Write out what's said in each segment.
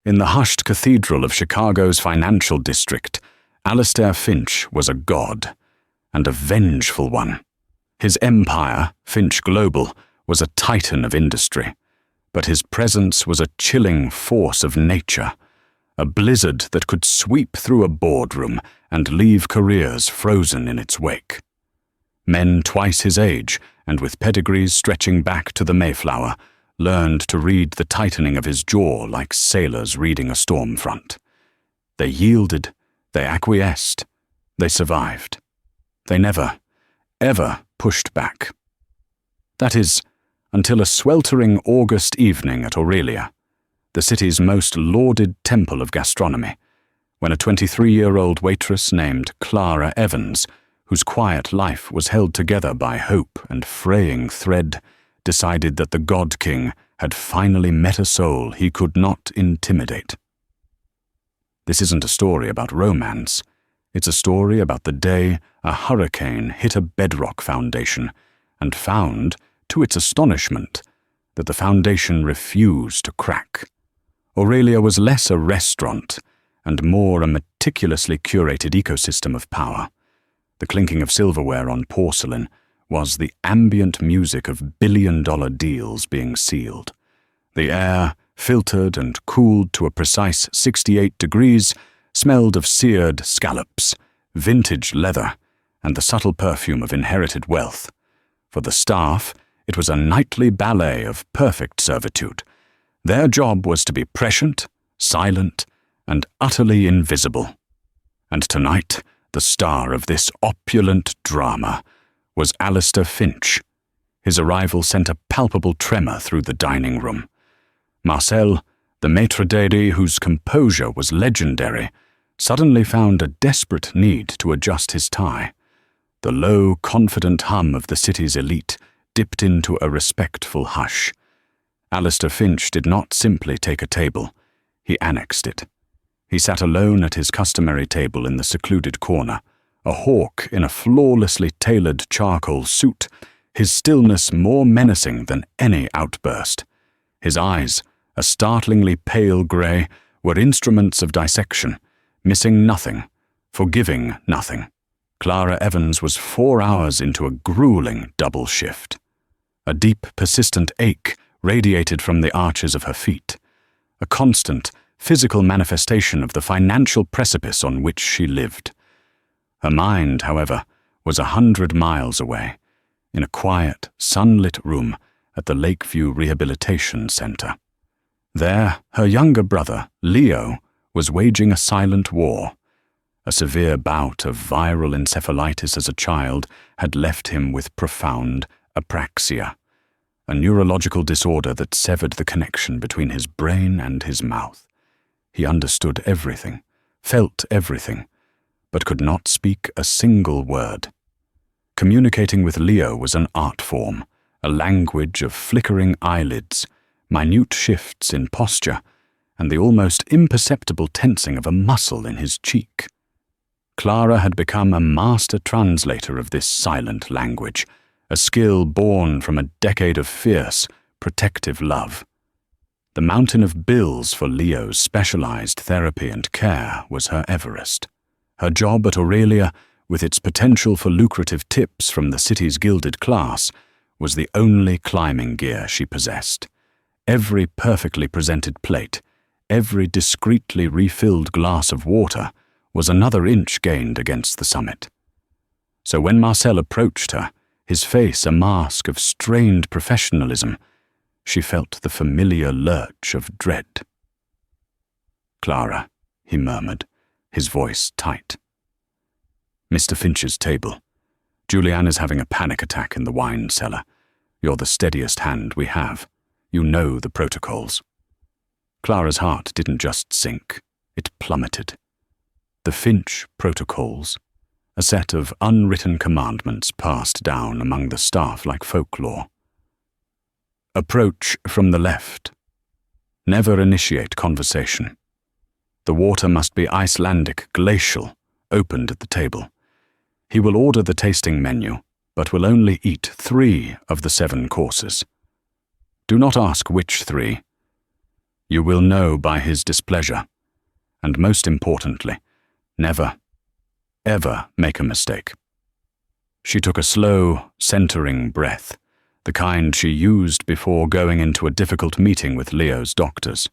In the hushed cathedral of Chicago's financial district, Alastair Finch was a god, and a vengeful one. His empire, Finch Global, was a titan of industry, but his presence was a chilling force of nature, a blizzard that could sweep through a boardroom and leave careers frozen in its wake. Men twice his age, and with pedigrees stretching back to the Mayflower, learned to read the tightening of his jaw like sailors reading a storm front. They yielded, they acquiesced, they survived. They never, ever pushed back. That is, until a sweltering August evening at Aurelia, the city's most lauded temple of gastronomy, when a 23-year-old waitress named Clara Evans, whose quiet life was held together by hope and fraying thread, decided that the God King had finally met a soul he could not intimidate. This isn't a story about romance. It's a story about the day a hurricane hit a bedrock foundation and found, to its astonishment, that the foundation refused to crack. Aurelia was less a restaurant and more a meticulously curated ecosystem of power. The clinking of silverware on porcelain was the ambient music of billion-dollar deals being sealed. The air, filtered and cooled to a precise 68 degrees, smelled of seared scallops, vintage leather, and the subtle perfume of inherited wealth. For the staff, it was a nightly ballet of perfect servitude. Their job was to be prescient, silent, and utterly invisible. And tonight, the star of this opulent drama was Alastair Finch. His arrival sent a palpable tremor through the dining room. Marcel, the maitre d', whose composure was legendary, suddenly found a desperate need to adjust his tie. The low, confident hum of the city's elite dipped into a respectful hush. Alastair Finch did not simply take a table. He annexed it. He sat alone at his customary table in the secluded corner, a hawk in a flawlessly tailored charcoal suit, his stillness more menacing than any outburst. His eyes, a startlingly pale grey, were instruments of dissection, missing nothing, forgiving nothing. Clara Evans was 4 hours into a grueling double shift. A deep, persistent ache radiated from the arches of her feet, a constant, physical manifestation of the financial precipice on which she lived. Her mind, however, was 100 miles away, in a quiet, sunlit room at the Lakeview Rehabilitation Center. There, her younger brother, Leo, was waging a silent war. A severe bout of viral encephalitis as a child had left him with profound apraxia, a neurological disorder that severed the connection between his brain and his mouth. He understood everything, felt everything, but could not speak a single word. Communicating with Leo was an art form, a language of flickering eyelids, minute shifts in posture, and the almost imperceptible tensing of a muscle in his cheek. Clara had become a master translator of this silent language, a skill born from a decade of fierce, protective love. The mountain of bills for Leo's specialized therapy and care was her Everest. Her job at Aurelia, with its potential for lucrative tips from the city's gilded class, was the only climbing gear she possessed. Every perfectly presented plate, every discreetly refilled glass of water, was another inch gained against the summit. So when Marcel approached her, his face a mask of strained professionalism, she felt the familiar lurch of dread. "Clara," he murmured, his voice tight. "Mr. Finch's table. Julianne is having a panic attack in the wine cellar. You're the steadiest hand we have. You know the protocols." Clara's heart didn't just sink, it plummeted. The Finch protocols, a set of unwritten commandments passed down among the staff like folklore. Approach from the left. Never initiate conversation. The water must be Icelandic, glacial, opened at the table. He will order the tasting menu, but will only eat 3 of the 7 courses. Do not ask which 3. You will know by his displeasure. And most importantly, never, ever make a mistake. She took a slow, centering breath, the kind she used before going into a difficult meeting with Leo's doctors.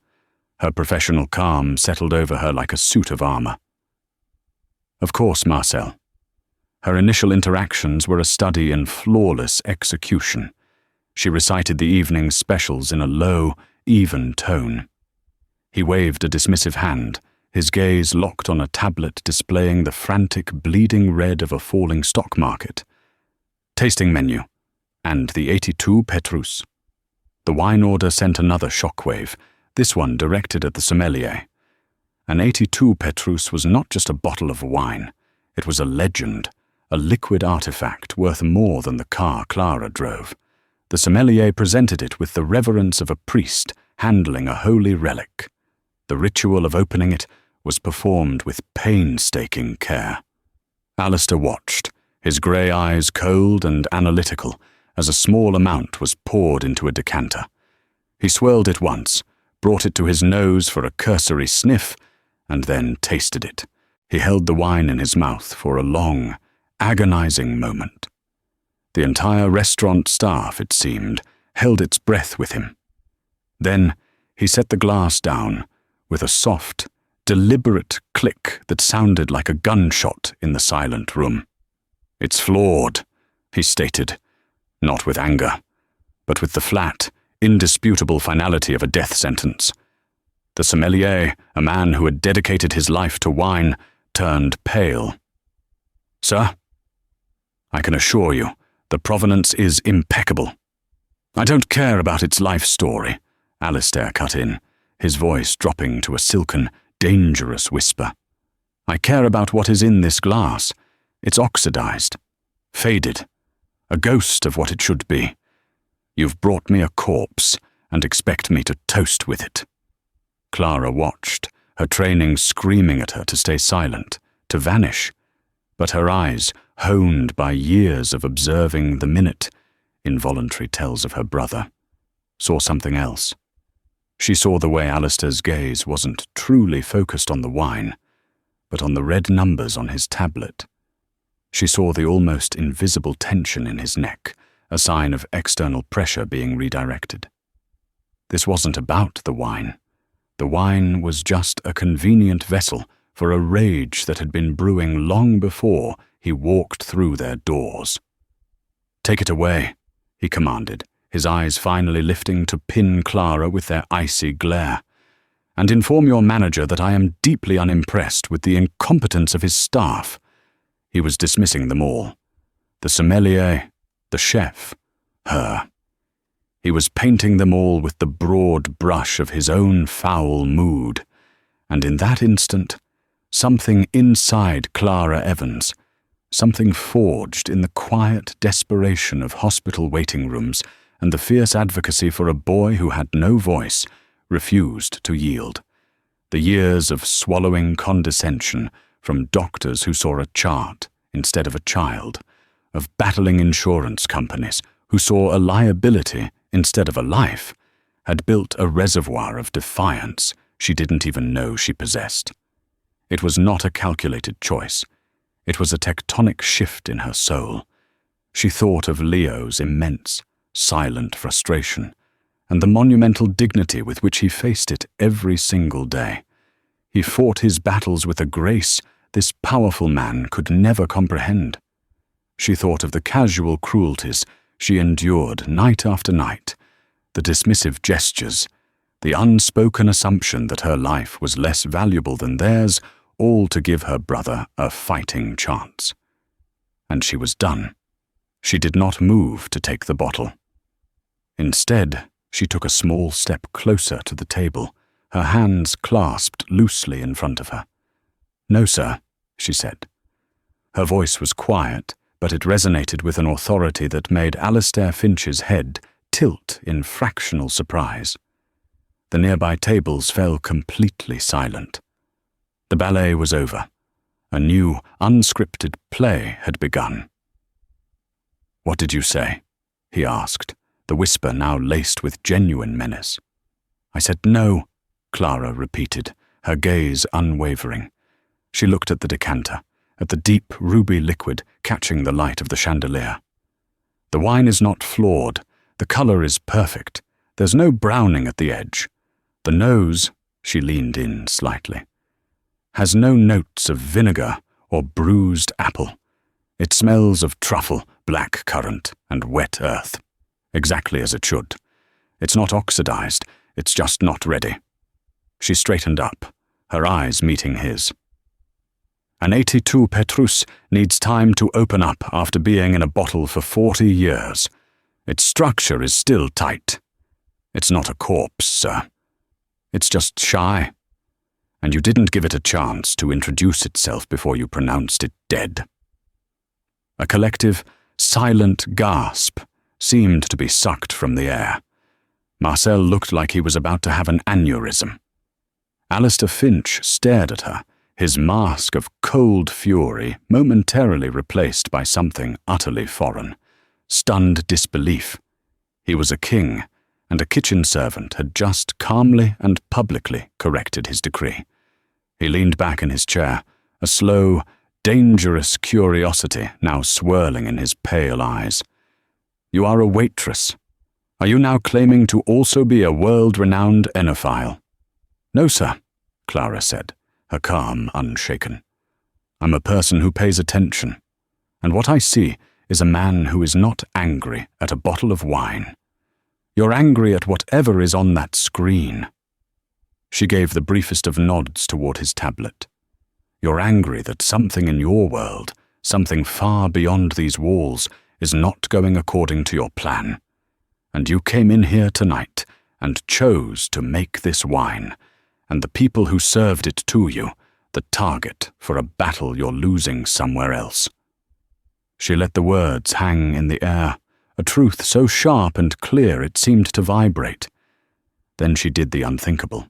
Her professional calm settled over her like a suit of armor. Of course, Marcel. Her initial interactions were a study in flawless execution. She recited the evening's specials in a low, even tone. He waved a dismissive hand, his gaze locked on a tablet displaying the frantic, bleeding red of a falling stock market. Tasting menu, and the 82 Petrus. The wine order sent another shockwave, this one directed at the sommelier. An 82 Petrus was not just a bottle of wine, it was a legend, a liquid artifact worth more than the car Clara drove. The sommelier presented it with the reverence of a priest handling a holy relic. The ritual of opening it was performed with painstaking care. Alistair watched, his grey eyes cold and analytical, as a small amount was poured into a decanter. He swirled it once, brought it to his nose for a cursory sniff, and then tasted it. He held the wine in his mouth for a long, agonizing moment. The entire restaurant staff, it seemed, held its breath with him. Then he set the glass down with a soft, deliberate click that sounded like a gunshot in the silent room. "It's flawed," he stated, not with anger, but with the flat, indisputable finality of a death sentence. The sommelier, a man who had dedicated his life to wine, turned pale. "Sir, I can assure you, the provenance is impeccable." "I don't care about its life story," Alistair cut in, his voice dropping to a silken, dangerous whisper. "I care about what is in this glass. It's oxidized, faded, a ghost of what it should be. You've brought me a corpse and expect me to toast with it." Clara watched, her training screaming at her to stay silent, to vanish, but her eyes, honed by years of observing the minute, involuntary tells of her brother, saw something else. She saw the way Alistair's gaze wasn't truly focused on the wine, but on the red numbers on his tablet. She saw the almost invisible tension in his neck, a sign of external pressure being redirected. This wasn't about the wine. The wine was just a convenient vessel for a rage that had been brewing long before he walked through their doors. "Take it away," he commanded, his eyes finally lifting to pin Clara with their icy glare. "And inform your manager that I am deeply unimpressed with the incompetence of his staff." He was dismissing them all. The sommelier, the chef, her. He was painting them all with the broad brush of his own foul mood. And in that instant, something inside Clara Evans, something forged in the quiet desperation of hospital waiting rooms and the fierce advocacy for a boy who had no voice, refused to yield. The years of swallowing condescension from doctors who saw a chart instead of a child, of battling insurance companies who saw a liability instead of a life, had built a reservoir of defiance she didn't even know she possessed. It was not a calculated choice. It was a tectonic shift in her soul. She thought of Leo's immense, silent frustration, and the monumental dignity with which he faced it every single day. He fought his battles with a grace this powerful man could never comprehend. She thought of the casual cruelties she endured night after night, the dismissive gestures, the unspoken assumption that her life was less valuable than theirs, all to give her brother a fighting chance. And she was done. She did not move to take the bottle. Instead, she took a small step closer to the table, her hands clasped loosely in front of her. "No, sir," she said. Her voice was quiet, but it resonated with an authority that made Alistair Finch's head tilt in fractional surprise. The nearby tables fell completely silent. The ballet was over. A new, unscripted play had begun. "What did you say?" he asked, the whisper now laced with genuine menace. "I said no," Clara repeated, her gaze unwavering. She looked at the decanter, at the deep ruby liquid catching the light of the chandelier. The wine is not flawed. The color is perfect. There's no browning at the edge. The nose, she leaned in slightly, has no notes of vinegar or bruised apple. It smells of truffle, black currant, and wet earth. Exactly as it should. It's not oxidized. It's just not ready. She straightened up, her eyes meeting his. An 82 Petrus needs time to open up after being in a bottle for 40 years. Its structure is still tight. It's not a corpse, sir. It's just shy. And you didn't give it a chance to introduce itself before you pronounced it dead. A collective, silent gasp seemed to be sucked from the air. Marcel looked like he was about to have an aneurysm. Alistair Finch stared at her, his mask of cold fury momentarily replaced by something utterly foreign. Stunned disbelief. He was a king, and a kitchen servant had just calmly and publicly corrected his decree. He leaned back in his chair, a slow, dangerous curiosity now swirling in his pale eyes. You are a waitress. Are you now claiming to also be a world-renowned enophile? No, sir, Clara said, her calm unshaken. I'm a person who pays attention, and what I see is a man who is not angry at a bottle of wine. You're angry at whatever is on that screen. She gave the briefest of nods toward his tablet. You're angry that something in your world, something far beyond these walls, is not going according to your plan. And you came in here tonight and chose to make this wine, and the people who served it to you, the target for a battle you're losing somewhere else. She let the words hang in the air, a truth so sharp and clear it seemed to vibrate. Then she did the unthinkable.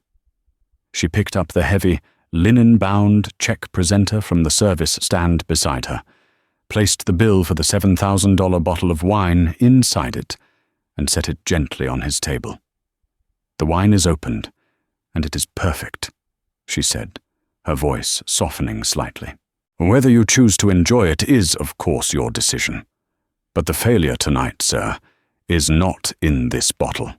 She picked up the heavy, linen-bound check presenter from the service stand beside her, placed the bill for the $7,000 bottle of wine inside it, and set it gently on his table. The wine is opened, and it is perfect, she said, her voice softening slightly. Whether you choose to enjoy it is, of course, your decision. But the failure tonight, sir, is not in this bottle.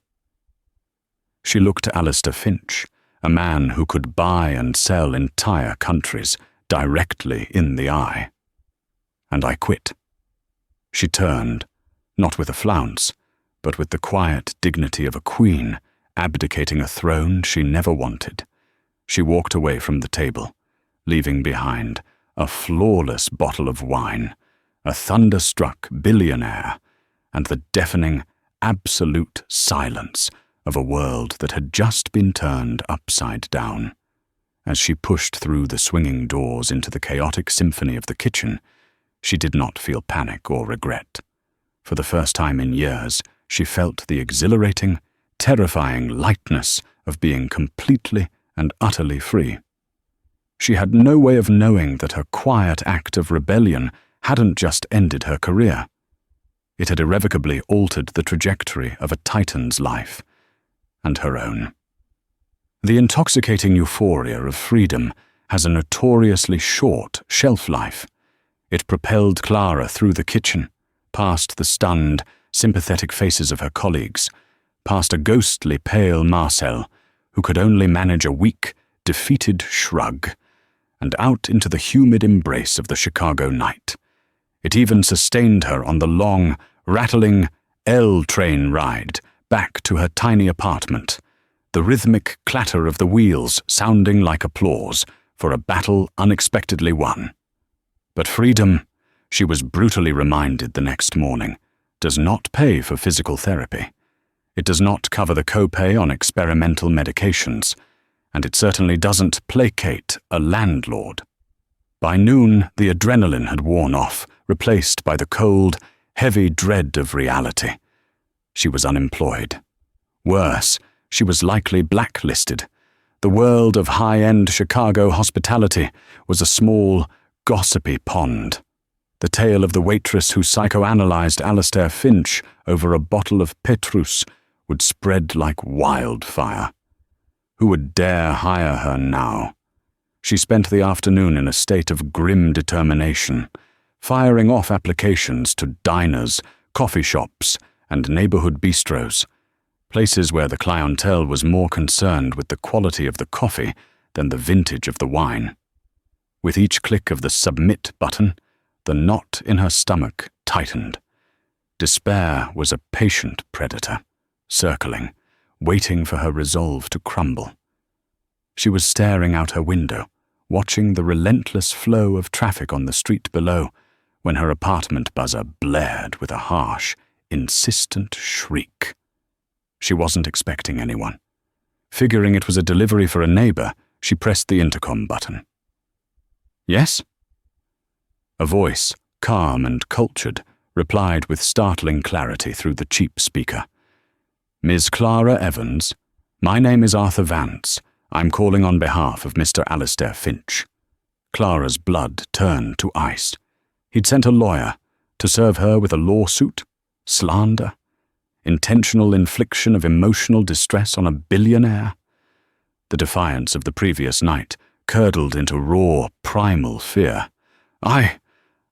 She looked at Alistair Finch, a man who could buy and sell entire countries directly in the eye. And I quit. She turned, not with a flounce, but with the quiet dignity of a queen abdicating a throne she never wanted. She walked away from the table, leaving behind a flawless bottle of wine, a thunderstruck billionaire, and the deafening, absolute silence of a world that had just been turned upside down. As she pushed through the swinging doors into the chaotic symphony of the kitchen, she did not feel panic or regret. For the first time in years, she felt the exhilarating, terrifying lightness of being completely and utterly free. She had no way of knowing that her quiet act of rebellion hadn't just ended her career. It had irrevocably altered the trajectory of a titan's life, and her own. The intoxicating euphoria of freedom has a notoriously short shelf life. It propelled Clara through the kitchen, past the stunned, sympathetic faces of her colleagues, past a ghostly pale Marcel, who could only manage a weak, defeated shrug, and out into the humid embrace of the Chicago night. It even sustained her on the long, rattling L-train ride back to her tiny apartment, the rhythmic clatter of the wheels sounding like applause for a battle unexpectedly won. But freedom, she was brutally reminded the next morning, does not pay for physical therapy. It does not cover the copay on experimental medications, and it certainly doesn't placate a landlord. By noon, the adrenaline had worn off, replaced by the cold, heavy dread of reality. She was unemployed. Worse, she was likely blacklisted. The world of high-end Chicago hospitality was a small, gossipy pond. The tale of the waitress who psychoanalyzed Alistair Finch over a bottle of Petrus would spread like wildfire. Who would dare hire her now? She spent the afternoon in a state of grim determination, firing off applications to diners, coffee shops, and neighborhood bistros, places where the clientele was more concerned with the quality of the coffee than the vintage of the wine. With each click of the submit button, the knot in her stomach tightened. Despair was a patient predator, circling, waiting for her resolve to crumble. She was staring out her window, watching the relentless flow of traffic on the street below, when her apartment buzzer blared with a harsh, insistent shriek. She wasn't expecting anyone. Figuring it was a delivery for a neighbor, she pressed the intercom button. Yes? A voice, calm and cultured, replied with startling clarity through the cheap speaker. Ms. Clara Evans, my name is Arthur Vance. I'm calling on behalf of Mr. Alistair Finch. Clara's blood turned to ice. He'd sent a lawyer to serve her with a lawsuit, slander, intentional infliction of emotional distress on a billionaire. The defiance of the previous night curdled into raw, primal fear. I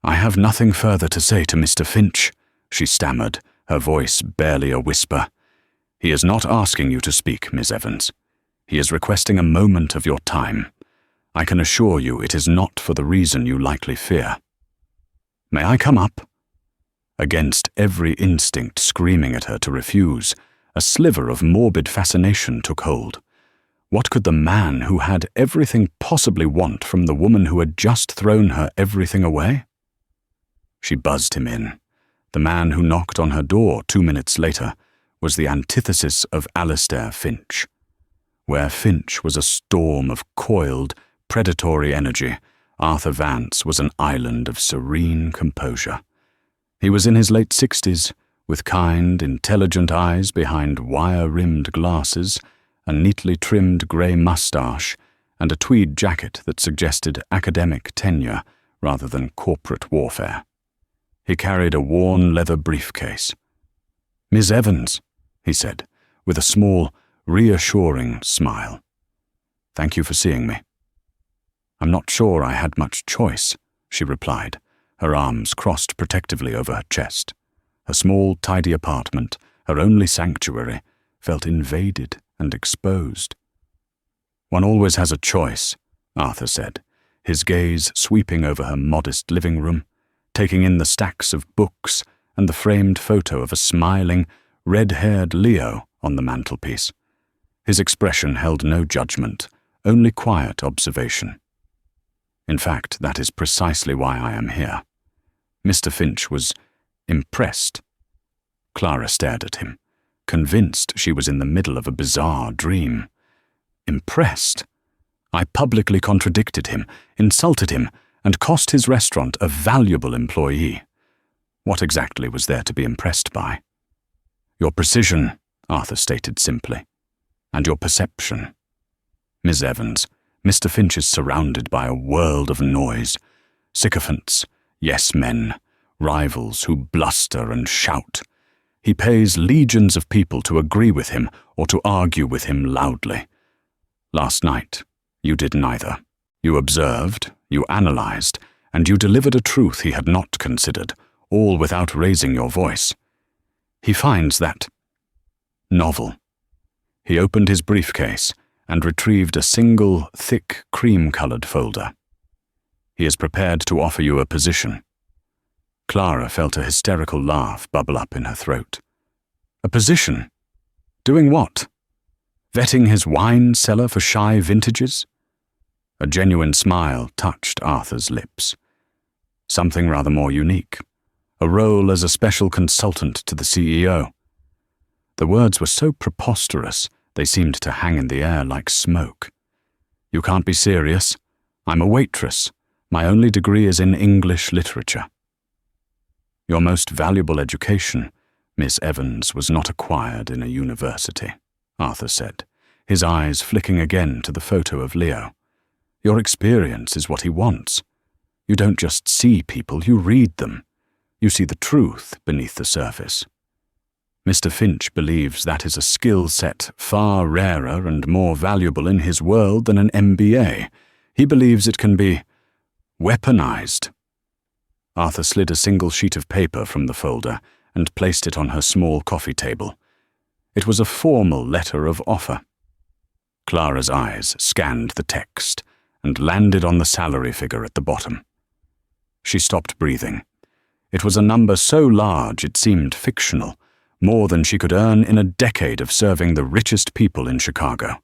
have nothing further to say to Mr. Finch, she stammered, her voice barely a whisper. He is not asking you to speak, Miss Evans. He is requesting a moment of your time. I can assure you it is not for the reason you likely fear. May I come up? Against every instinct screaming at her to refuse, a sliver of morbid fascination took hold. What could the man who had everything possibly want from the woman who had just thrown her everything away? She buzzed him in. The man who knocked on her door 2 minutes later was the antithesis of Alistair Finch. Where Finch was a storm of coiled, predatory energy, Arthur Vance was an island of serene composure. He was in his late 60s, with kind, intelligent eyes behind wire-rimmed glasses, a neatly trimmed grey moustache, and a tweed jacket that suggested academic tenure rather than corporate warfare. He carried a worn leather briefcase. Miss Evans, he said, with a small, reassuring smile. Thank you for seeing me. I'm not sure I had much choice, she replied, her arms crossed protectively over her chest. Her small, tidy apartment, her only sanctuary, felt invaded and exposed. One always has a choice, Arthur said, his gaze sweeping over her modest living room, taking in the stacks of books and the framed photo of a smiling, red-haired Leo on the mantelpiece. His expression held no judgment, only quiet observation. In fact, that is precisely why I am here. Mr. Finch was impressed. Clara stared at him, convinced she was in the middle of a bizarre dream. Impressed? I publicly contradicted him, insulted him, and cost his restaurant a valuable employee. What exactly was there to be impressed by? Your precision, Arthur stated simply, and your perception. Miss Evans, Mr. Finch is surrounded by a world of noise, sycophants, yes-men, rivals who bluster and shout. He pays legions of people to agree with him or to argue with him loudly. Last night, you did neither. You observed, you analyzed, and you delivered a truth he had not considered, all without raising your voice. He finds that novel. He opened his briefcase and retrieved a single, thick, cream-colored folder. He is prepared to offer you a position. Clara felt a hysterical laugh bubble up in her throat. A position? Doing what? Vetting his wine cellar for shy vintages? A genuine smile touched Arthur's lips. Something rather more unique. A role as a special consultant to the CEO. The words were so preposterous, they seemed to hang in the air like smoke. You can't be serious. I'm a waitress. My only degree is in English literature. Your most valuable education, Miss Evans, was not acquired in a university, Arthur said, his eyes flicking again to the photo of Leo. Your experience is what he wants. You don't just see people, you read them. You see the truth beneath the surface. Mr. Finch believes that is a skill set far rarer and more valuable in his world than an MBA. He believes it can be weaponized. Arthur slid a single sheet of paper from the folder and placed it on her small coffee table. It was a formal letter of offer. Clara's eyes scanned the text and landed on the salary figure at the bottom. She stopped breathing. It was a number so large it seemed fictional, more than she could earn in a decade of serving the richest people in Chicago.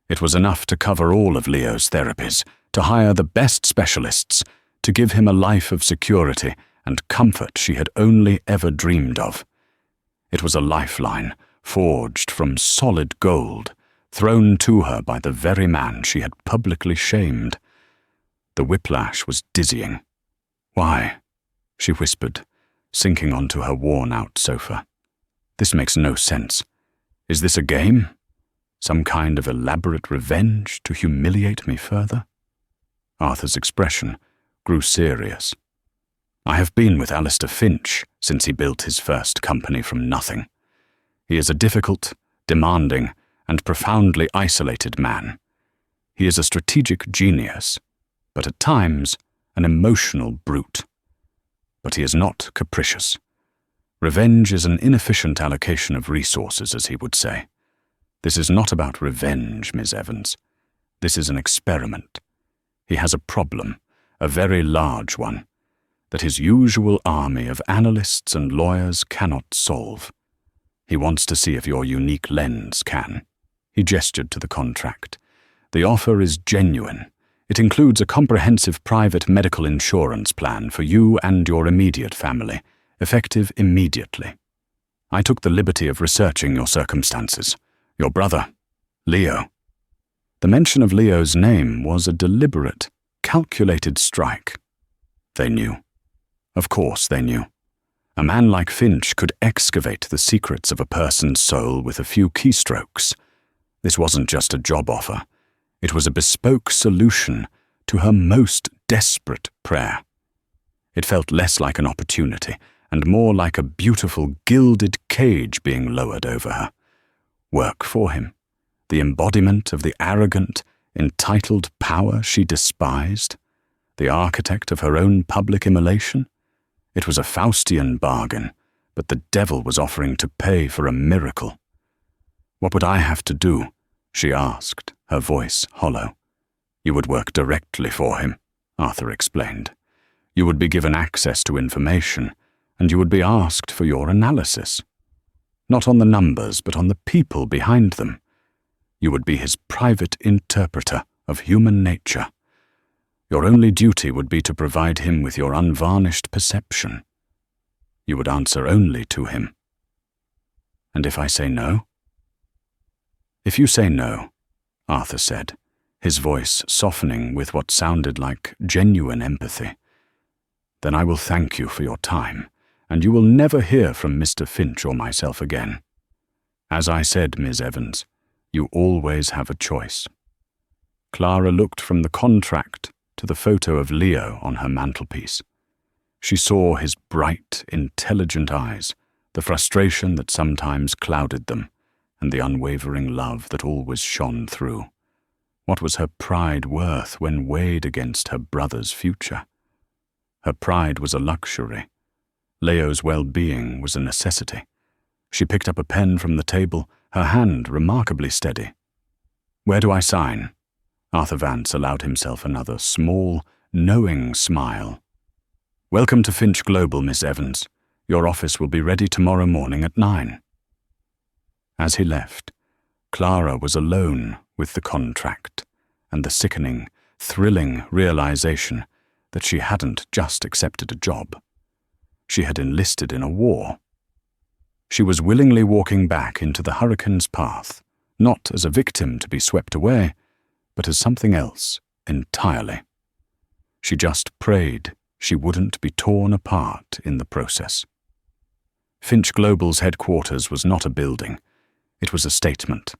It was enough to cover all of Leo's therapies, to hire the best specialists, to give him a life of security and comfort she had only ever dreamed of. It was a lifeline, forged from solid gold, thrown to her by the very man she had publicly shamed. The whiplash was dizzying. "Why?" she whispered, sinking onto her worn-out sofa. "This makes no sense. Is this a game? Some kind of elaborate revenge to humiliate me further?" Arthur's expression grew serious. "I have been with Alistair Finch since he built his first company from nothing. He is a difficult, demanding, and profoundly isolated man. He is a strategic genius, but at times an emotional brute. But he is not capricious. Revenge is an inefficient allocation of resources, as he would say. This is not about revenge, Miss Evans. This is an experiment. He has a problem, a very large one, that his usual army of analysts and lawyers cannot solve. He wants to see if your unique lens can." He gestured to the contract. "The offer is genuine. It includes a comprehensive private medical insurance plan for you and your immediate family, effective immediately. I took the liberty of researching your circumstances. Your brother, Leo." The mention of Leo's name was a deliberate, calculated strike. They knew. Of course they knew. A man like Finch could excavate the secrets of a person's soul with a few keystrokes. This wasn't just a job offer. It was a bespoke solution to her most desperate prayer. It felt less like an opportunity and more like a beautiful gilded cage being lowered over her. Work for him, the embodiment of the arrogant, entitled power she despised, the architect of her own public immolation. It was a Faustian bargain, but the devil was offering to pay for a miracle. "What would I have to do?" she asked, her voice hollow. "You would work directly for him," Arthur explained. "You would be given access to information, and you would be asked for your analysis. Not on the numbers, but on the people behind them. You would be his private interpreter of human nature. Your only duty would be to provide him with your unvarnished perception. You would answer only to him. And if I say no?" "If you say no," Arthur said, his voice softening with what sounded like genuine empathy, "then I will thank you for your time, and you will never hear from Mr. Finch or myself again. As I said, Miss Evans, you always have a choice." Clara looked from the contract to the photo of Leo on her mantelpiece. She saw his bright, intelligent eyes, the frustration that sometimes clouded them, and the unwavering love that always shone through. What was her pride worth when weighed against her brother's future? Her pride was a luxury. Leo's well-being was a necessity. She picked up a pen from the table, her hand remarkably steady. "Where do I sign?" Arthur Vance allowed himself another small, knowing smile. "Welcome to Finch Global, Miss Evans. Your office will be ready tomorrow morning at 9. As he left, Clara was alone with the contract and the sickening, thrilling realization that she hadn't just accepted a job. She had enlisted in a war. She was willingly walking back into the hurricane's path, not as a victim to be swept away, but as something else entirely. She just prayed she wouldn't be torn apart in the process. Finch Global's headquarters was not a building. It was a statement.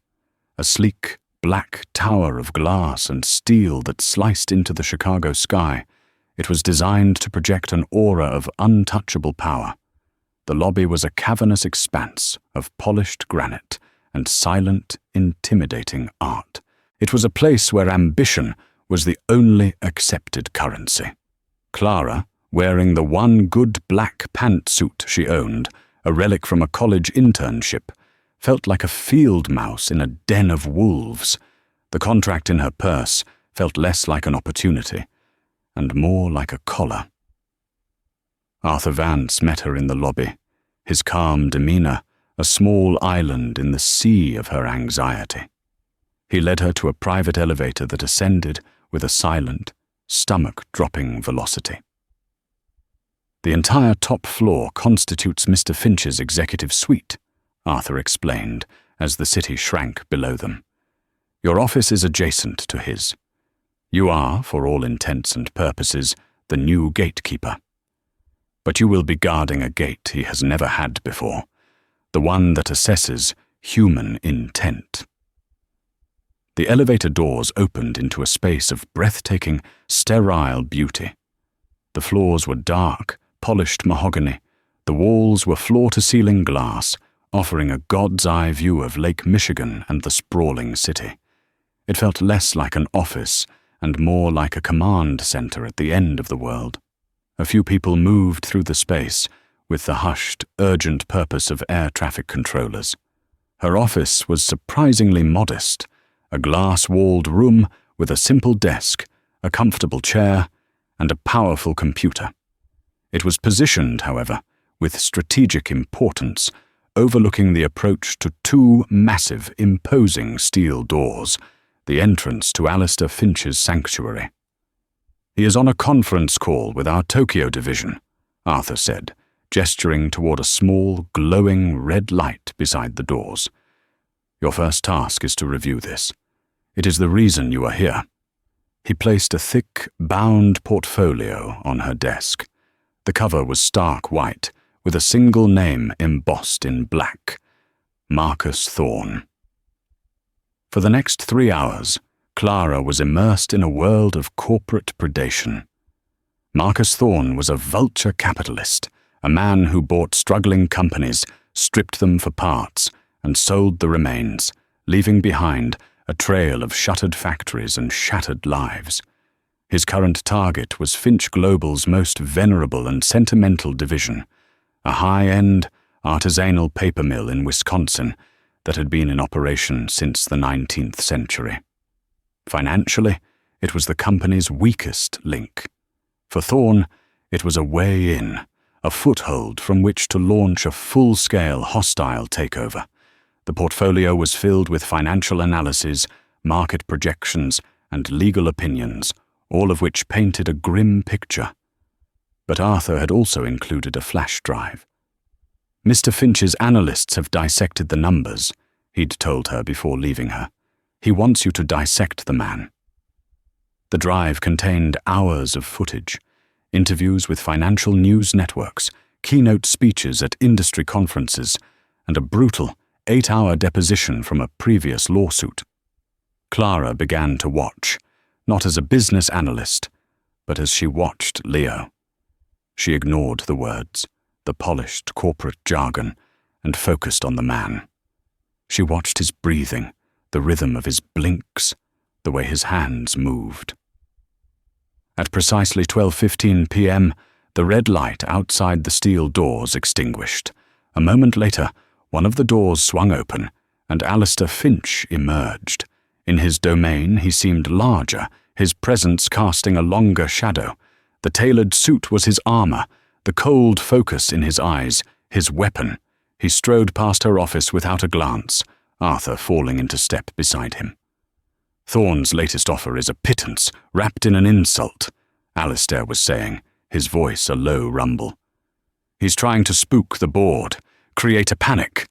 A sleek, black tower of glass and steel that sliced into the Chicago sky. It was designed to project an aura of untouchable power. The lobby was a cavernous expanse of polished granite and silent, intimidating art. It was a place where ambition was the only accepted currency. Clara, wearing the one good black pantsuit she owned, a relic from a college internship, felt like a field mouse in a den of wolves. The contract in her purse felt less like an opportunity and more like a collar. Arthur Vance met her in the lobby, his calm demeanor a small island in the sea of her anxiety. He led her to a private elevator that ascended with a silent, stomach-dropping velocity. The entire top floor constitutes Mr. Finch's executive suite, Arthur explained as the city shrank below them. Your office is adjacent to his. You are, for all intents and purposes, the new gatekeeper. But you will be guarding a gate he has never had before, the one that assesses human intent. The elevator doors opened into a space of breathtaking, sterile beauty. The floors were dark, polished mahogany. The walls were floor-to-ceiling glass, offering a god's-eye view of Lake Michigan and the sprawling city. It felt less like an office and more like a command center at the end of the world. A few people moved through the space with the hushed, urgent purpose of air traffic controllers. Her office was surprisingly modest, a glass-walled room with a simple desk, a comfortable chair, and a powerful computer. It was positioned, however, with strategic importance, overlooking the approach to two massive, imposing steel doors, the entrance to Alistair Finch's sanctuary. He is on a conference call with our Tokyo division, Arthur said, gesturing toward a small, glowing red light beside the doors. Your first task is to review this. It is the reason you are here. He placed a thick, bound portfolio on her desk. The cover was stark white, with a single name embossed in black: Marcus Thorne. For the next 3 hours, Clara was immersed in a world of corporate predation. Marcus Thorne was a vulture capitalist, a man who bought struggling companies, stripped them for parts, and sold the remains, leaving behind a trail of shuttered factories and shattered lives. His current target was Finch Global's most venerable and sentimental division, a high-end, artisanal paper mill in Wisconsin that had been in operation since the 19th century. Financially, it was the company's weakest link. For Thorne, it was a way in, a foothold from which to launch a full-scale hostile takeover. The portfolio was filled with financial analyses, market projections, and legal opinions, all of which painted a grim picture. But Arthur had also included a flash drive. Mr. Finch's analysts have dissected the numbers, he'd told her before leaving her. He wants you to dissect the man. The drive contained hours of footage, interviews with financial news networks, keynote speeches at industry conferences, and a brutal 8-hour deposition from a previous lawsuit. Clara began to watch, not as a business analyst, but as she watched Leo. She ignored the words, the polished corporate jargon, and focused on the man. She watched his breathing, the rhythm of his blinks, the way his hands moved. At precisely 12:15 p.m., the red light outside the steel doors extinguished. A moment later, one of the doors swung open, and Alistair Finch emerged. In his domain, he seemed larger, his presence casting a longer shadow. The tailored suit was his armor, the cold focus in his eyes, his weapon. He strode past her office without a glance, Arthur falling into step beside him. Thorne's latest offer is a pittance, wrapped in an insult, Alistair was saying, his voice a low rumble. He's trying to spook the board, create a panic.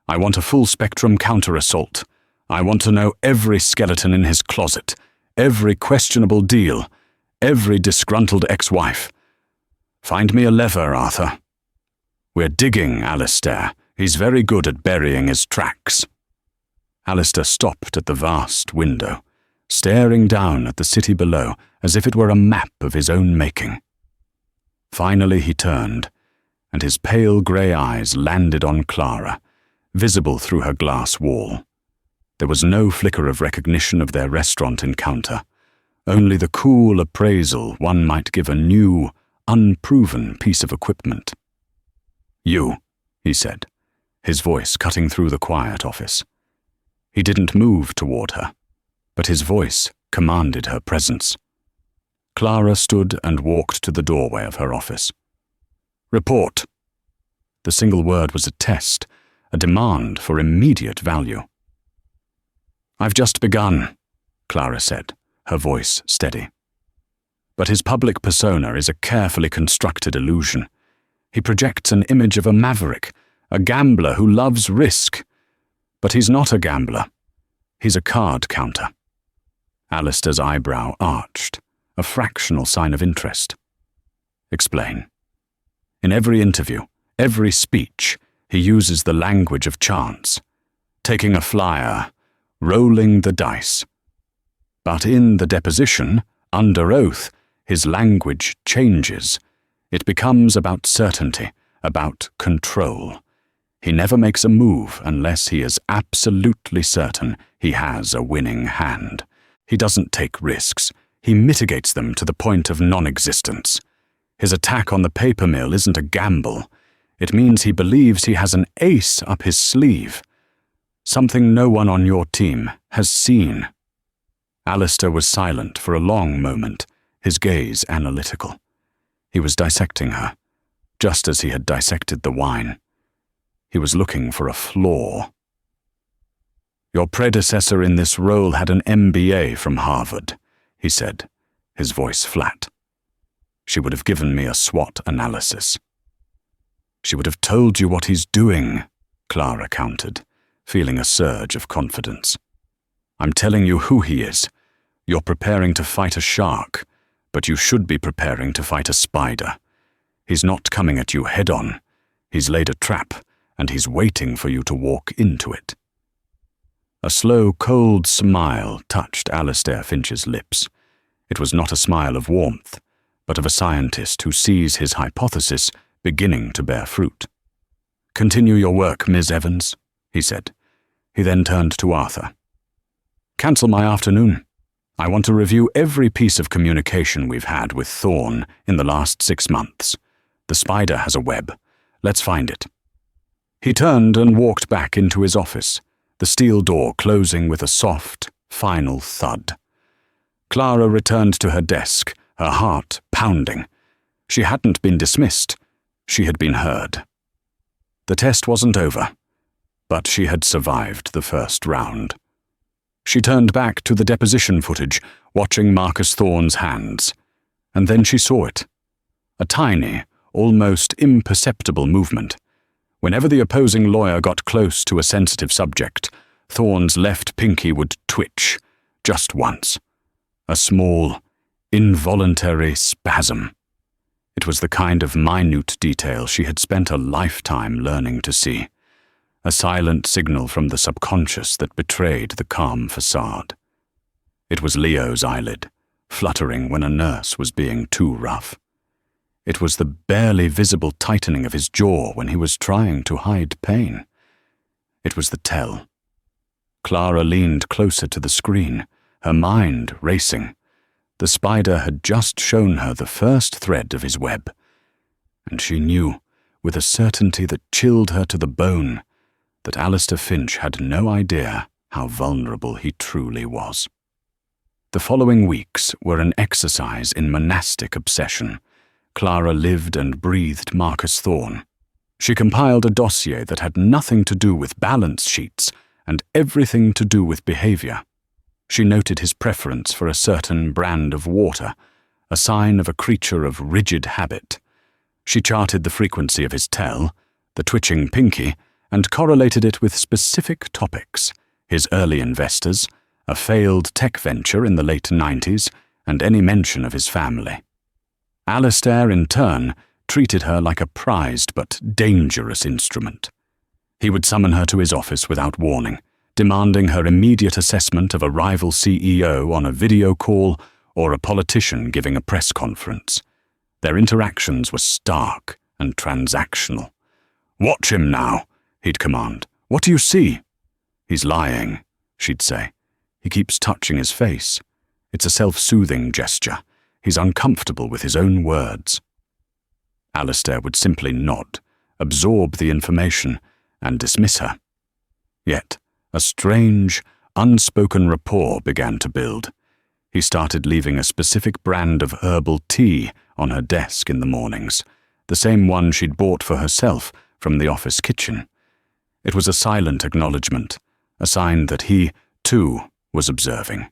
I want a full-spectrum counter-assault. I want to know every skeleton in his closet, every questionable deal, every disgruntled ex-wife. Find me a lever, Arthur. We're digging, Alistair. He's very good at burying his tracks. Alistair stopped at the vast window, staring down at the city below as if it were a map of his own making. Finally he turned, and his pale grey eyes landed on Clara, visible through her glass wall. There was no flicker of recognition of their restaurant encounter, only the cool appraisal one might give a new, unproven piece of equipment. "You," he said, his voice cutting through the quiet office. He didn't move toward her, but his voice commanded her presence. Clara stood and walked to the doorway of her office. "Report." The single word was a test, a demand for immediate value. "I've just begun," Clara said, her voice steady. But his public persona is a carefully constructed illusion. He projects an image of a maverick, a gambler who loves risk. But he's not a gambler. He's a card counter. Alistair's eyebrow arched, a fractional sign of interest. "Explain." In every interview, every speech, he uses the language of chance, taking a flyer, rolling the dice. But in the deposition, under oath, his language changes. It becomes about certainty, about control. He never makes a move unless he is absolutely certain he has a winning hand. He doesn't take risks. He mitigates them to the point of non-existence. His attack on the paper mill isn't a gamble. It means he believes he has an ace up his sleeve. Something no one on your team has seen. Alistair was silent for a long moment, his gaze analytical. He was dissecting her, just as he had dissected the wine. He was looking for a flaw. "Your predecessor in this role had an MBA from Harvard," he said, his voice flat. "She would have given me a SWOT analysis." "She would have told you what he's doing," Clara countered, feeling a surge of confidence. "I'm telling you who he is. You're preparing to fight a shark, but you should be preparing to fight a spider. He's not coming at you head-on. He's laid a trap, and he's waiting for you to walk into it." A slow, cold smile touched Alistair Finch's lips. It was not a smile of warmth, but of a scientist who sees his hypothesis beginning to bear fruit. "Continue your work, Ms. Evans," he said. He then turned to Arthur. "Cancel my afternoon. I want to review every piece of communication we've had with Thorne in the last 6 months. The spider has a web. Let's find it." He turned and walked back into his office, the steel door closing with a soft, final thud. Clara returned to her desk, her heart pounding. She hadn't been dismissed. She had been heard. The test wasn't over, but she had survived the first round. She turned back to the deposition footage, watching Marcus Thorne's hands, and then she saw it. A tiny, almost imperceptible movement. Whenever the opposing lawyer got close to a sensitive subject, Thorne's left pinky would twitch, just once. A small, involuntary spasm. It was the kind of minute detail she had spent a lifetime learning to see. A silent signal from the subconscious that betrayed the calm facade. It was Leo's eyelid, fluttering when a nurse was being too rough. It was the barely visible tightening of his jaw when he was trying to hide pain. It was the tell. Clara leaned closer to the screen, her mind racing. The spider had just shown her the first thread of his web, and she knew, with a certainty that chilled her to the bone, that Alistair Finch had no idea how vulnerable he truly was. The following weeks were an exercise in monastic obsession. Clara lived and breathed Marcus Thorne. She compiled a dossier that had nothing to do with balance sheets and everything to do with behavior. She noted his preference for a certain brand of water, a sign of a creature of rigid habit. She charted the frequency of his tell, the twitching pinky, and correlated it with specific topics: his early investors, a failed tech venture in the late 90s, and any mention of his family. Alistair, in turn, treated her like a prized but dangerous instrument. He would summon her to his office without warning, demanding her immediate assessment of a rival CEO on a video call or a politician giving a press conference. Their interactions were stark and transactional. "Watch him now," he'd command. "What do you see?" "He's lying," she'd say. "He keeps touching his face. It's a self-soothing gesture. He's uncomfortable with his own words." Alistair would simply nod, absorb the information, and dismiss her. Yet, a strange, unspoken rapport began to build. He started leaving a specific brand of herbal tea on her desk in the mornings, the same one she'd bought for herself from the office kitchen. It was a silent acknowledgement, a sign that he, too, was observing.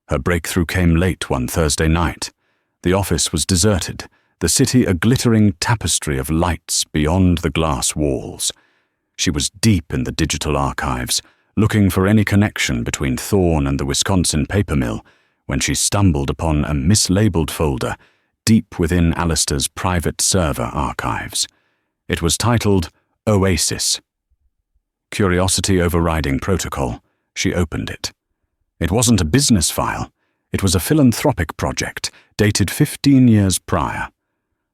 Her breakthrough came late one Thursday night. The office was deserted, the city a glittering tapestry of lights beyond the glass walls. She was deep in the digital archives, looking for any connection between Thorn and the Wisconsin paper mill, when she stumbled upon a mislabeled folder deep within Alistair's private server archives. It was titled Oasis. Curiosity overriding protocol, she opened it. It wasn't a business file. It was a philanthropic project dated 15 years prior.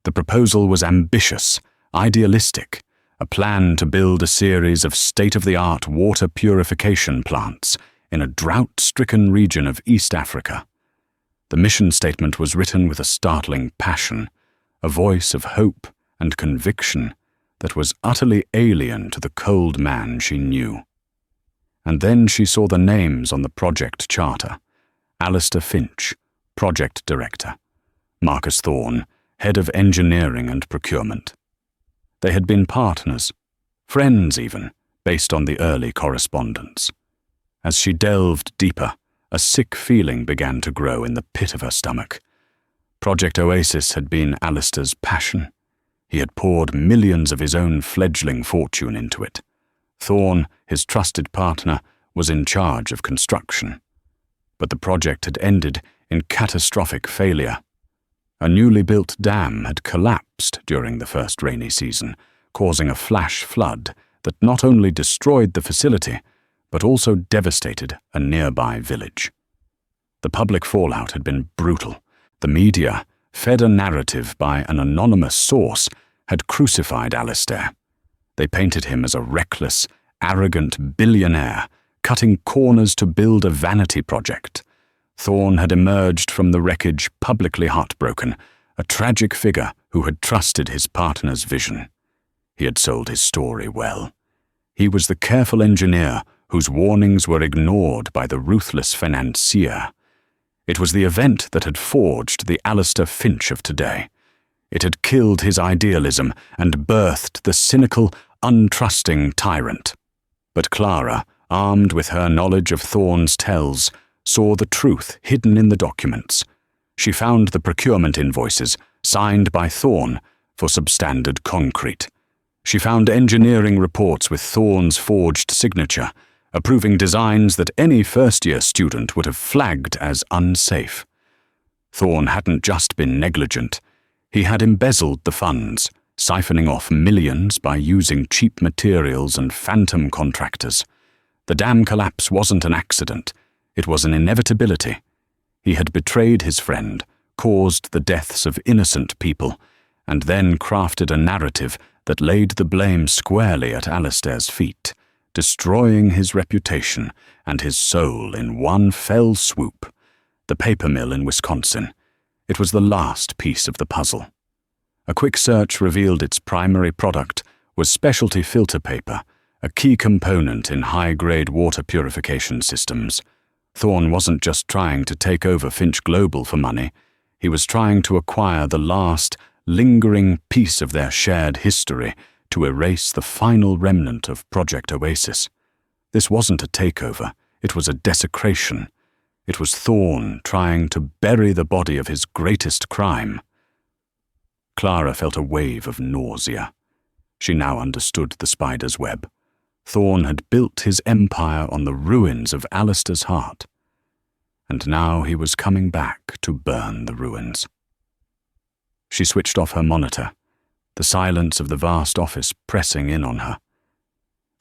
The proposal was ambitious, idealistic, a plan to build a series of state-of-the-art water purification plants in a drought-stricken region of East Africa. The mission statement was written with a startling passion, a voice of hope and conviction that was utterly alien to the cold man she knew. And then she saw the names on the project charter: Alistair Finch, project director; Marcus Thorn, head of engineering and procurement. They had been partners, friends even, based on the early correspondence. As she delved deeper, a sick feeling began to grow in the pit of her stomach. Project Oasis had been Alistair's passion. He had poured millions of his own fledgling fortune into it. Thorn, his trusted partner, was in charge of construction. But the project had ended in catastrophic failure. A newly built dam had collapsed during the first rainy season, causing a flash flood that not only destroyed the facility, but also devastated a nearby village. The public fallout had been brutal. The media, fed a narrative by an anonymous source, had crucified Alistair. They painted him as a reckless, arrogant billionaire, cutting corners to build a vanity project. Thorn had emerged from the wreckage publicly heartbroken, a tragic figure who had trusted his partner's vision. He had sold his story well. He was the careful engineer whose warnings were ignored by the ruthless financier. It was the event that had forged the Alistair Finch of today. It had killed his idealism and birthed the cynical, untrusting tyrant. But Clara, armed with her knowledge of Thorn's tells, saw the truth hidden in the documents. She found the procurement invoices, signed by Thorn, for substandard concrete. She found engineering reports with Thorn's forged signature, approving designs that any first-year student would have flagged as unsafe. Thorn hadn't just been negligent. He had embezzled the funds, siphoning off millions by using cheap materials and phantom contractors. The dam collapse wasn't an accident. It was an inevitability. He had betrayed his friend, caused the deaths of innocent people, and then crafted a narrative that laid the blame squarely at Alistair's feet, destroying his reputation and his soul in one fell swoop. The paper mill in Wisconsin. It was the last piece of the puzzle. A quick search revealed its primary product was specialty filter paper, a key component in high-grade water purification systems. Thorn wasn't just trying to take over Finch Global for money. He was trying to acquire the last, lingering piece of their shared history to erase the final remnant of Project Oasis. This wasn't a takeover. It was a desecration. It was Thorn trying to bury the body of his greatest crime. Clara felt a wave of nausea. She now understood the spider's web. Thorn had built his empire on the ruins of Alistair's heart, and now he was coming back to burn the ruins. She switched off her monitor, the silence of the vast office pressing in on her.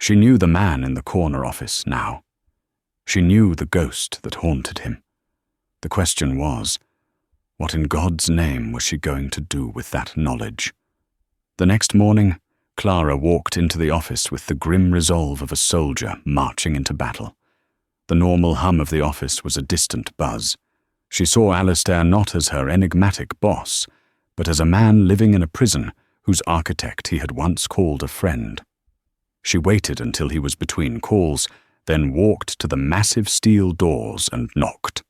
She knew the man in the corner office now. She knew the ghost that haunted him. The question was, what in God's name was she going to do with that knowledge? The next morning, Clara walked into the office with the grim resolve of a soldier marching into battle. The normal hum of the office was a distant buzz. She saw Alistair not as her enigmatic boss, but as a man living in a prison whose architect he had once called a friend. She waited until he was between calls, then walked to the massive steel doors and knocked.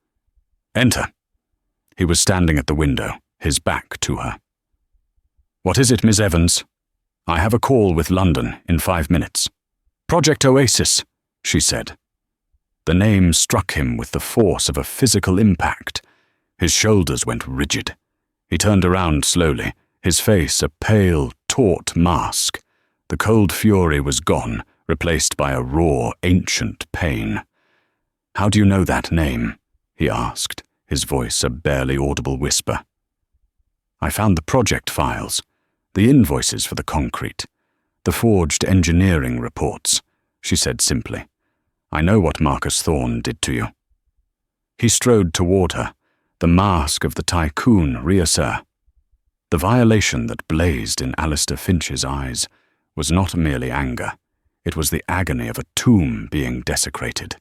"Enter." He was standing at the window, his back to her. "What is it, Miss Evans?" "I have a call with London in 5 minutes." "Project Oasis," she said. The name struck him with the force of a physical impact. His shoulders went rigid. He turned around slowly, his face a pale, taut mask. The cold fury was gone, replaced by a raw, ancient pain. "How do you know that name?" he asked, his voice a barely audible whisper. "I found the project files, the invoices for the concrete, the forged engineering reports," she said simply. "I know what Marcus Thorne did to you." He strode toward her, the mask of the tycoon reassert. The violation that blazed in Alistair Finch's eyes was not merely anger. It was the agony of a tomb being desecrated.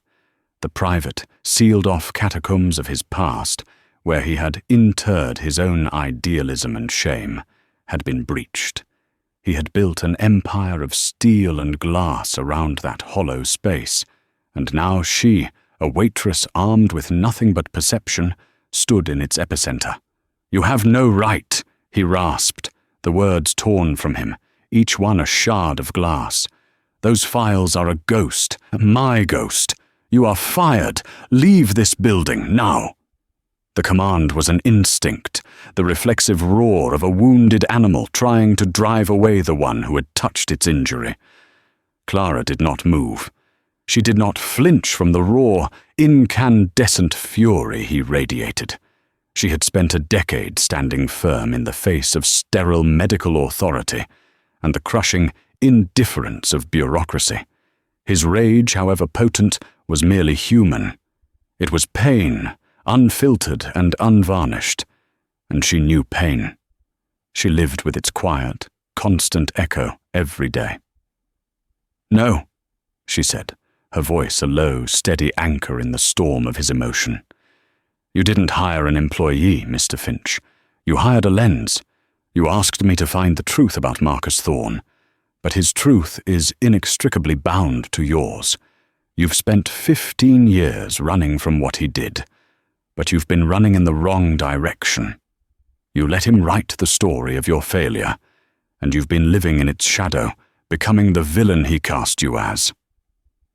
The private, sealed-off catacombs of his past, where he had interred his own idealism and shame, had been breached. He had built an empire of steel and glass around that hollow space, and now she, a waitress armed with nothing but perception, stood in its epicenter. "You have no right," he rasped, the words torn from him, each one a shard of glass. "Those files are a ghost, my ghost. You are fired. Leave this building, now." The command was an instinct, the reflexive roar of a wounded animal trying to drive away the one who had touched its injury. Clara did not move. She did not flinch from the raw, incandescent fury he radiated. She had spent a decade standing firm in the face of sterile medical authority and the crushing indifference of bureaucracy. His rage, however potent, was merely human. It was pain, unfiltered and unvarnished, and she knew pain. She lived with its quiet, constant echo every day. "No," she said, her voice a low, steady anchor in the storm of his emotion. "You didn't hire an employee, Mr. Finch. You hired a lens. You asked me to find the truth about Marcus Thorne, but his truth is inextricably bound to yours. You've spent 15 years running from what he did, but you've been running in the wrong direction. You let him write the story of your failure, and you've been living in its shadow, becoming the villain he cast you as."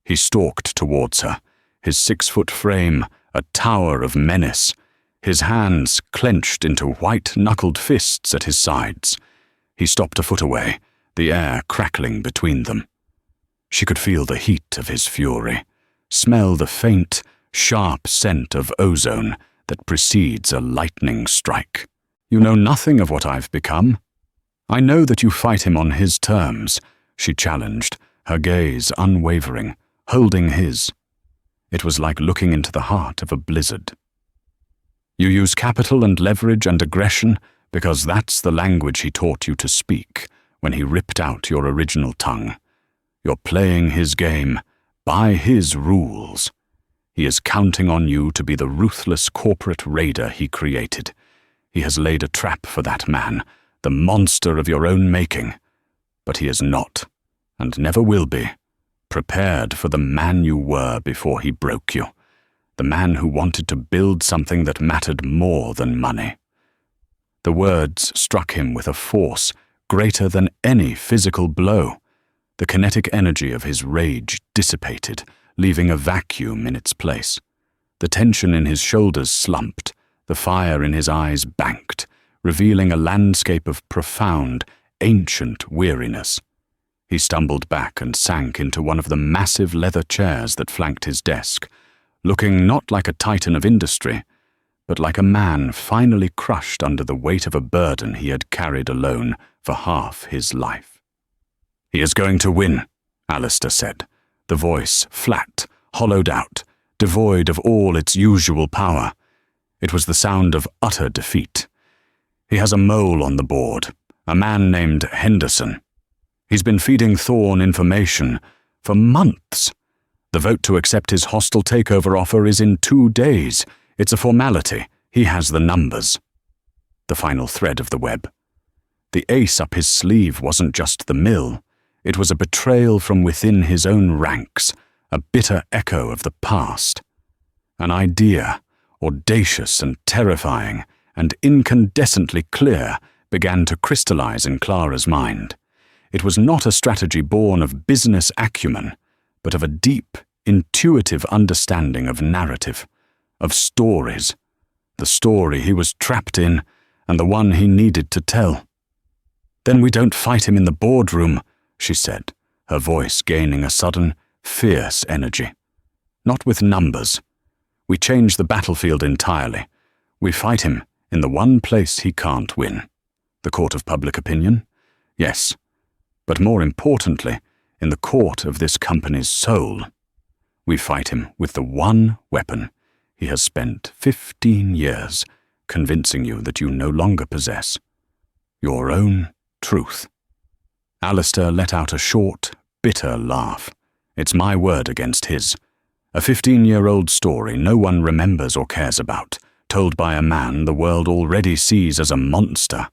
He stalked towards her, his 6-foot frame a tower of menace, his hands clenched into white-knuckled fists at his sides. He stopped a foot away, the air crackling between them. She could feel the heat of his fury, smell the faint, sharp scent of ozone that precedes a lightning strike. "You know nothing of what I've become." "I know that you fight him on his terms," she challenged, her gaze unwavering, holding his. It was like looking into the heart of a blizzard. "You use capital and leverage and aggression because that's the language he taught you to speak when he ripped out your original tongue. You're playing his game, by his rules. He is counting on you to be the ruthless corporate raider he created. He has laid a trap for that man, the monster of your own making. But he is not, and never will be, prepared for the man you were before he broke you, the man who wanted to build something that mattered more than money." The words struck him with a force greater than any physical blow. The kinetic energy of his rage dissipated, leaving a vacuum in its place. The tension in his shoulders slumped, the fire in his eyes banked, revealing a landscape of profound, ancient weariness. He stumbled back and sank into one of the massive leather chairs that flanked his desk, looking not like a titan of industry, but like a man finally crushed under the weight of a burden he had carried alone for half his life. "He is going to win," Alistair said, the voice flat, hollowed out, devoid of all its usual power. It was the sound of utter defeat. "He has a mole on the board, A man named Henderson. He's been feeding Thorne information for months. The vote to accept his hostile takeover offer is in 2 days. It's a formality. He has the numbers. The final thread of the web. The ace up his sleeve wasn't just the mill. It was a betrayal from within his own ranks, a bitter echo of the past. An idea, audacious and terrifying, and incandescently clear, began to crystallize in Clara's mind. It was not a strategy born of business acumen, but of a deep, intuitive understanding of narrative, of stories, the story he was trapped in and the one he needed to tell. "Then we don't fight him in the boardroom," she said, her voice gaining a sudden, fierce energy. "Not with numbers. We change the battlefield entirely. We fight him in the one place he can't win. The court of public opinion? Yes. But more importantly, in the court of this company's soul. We fight him with the one weapon he has spent 15 years convincing you that you no longer possess. Your own truth." Alistair let out a short, bitter laugh. It's my word against his. A 15-year-old story no one remembers or cares about, told by a man the world already sees as a monster.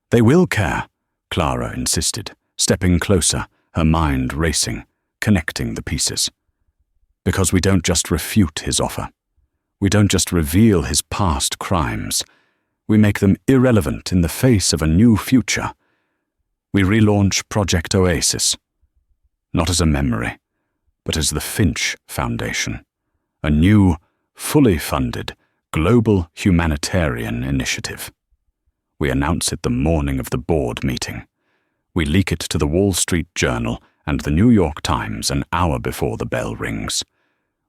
"They will care," Clara insisted, stepping closer, her mind racing, connecting the pieces. "Because we don't just refute his offer. We don't just reveal his past crimes. We make them irrelevant in the face of a new future. We relaunch Project Oasis, not as a memory, but as the Finch Foundation, a new, fully funded, global humanitarian initiative. We announce it the morning of the board meeting. We leak it to the Wall Street Journal and the New York Times an hour before the bell rings.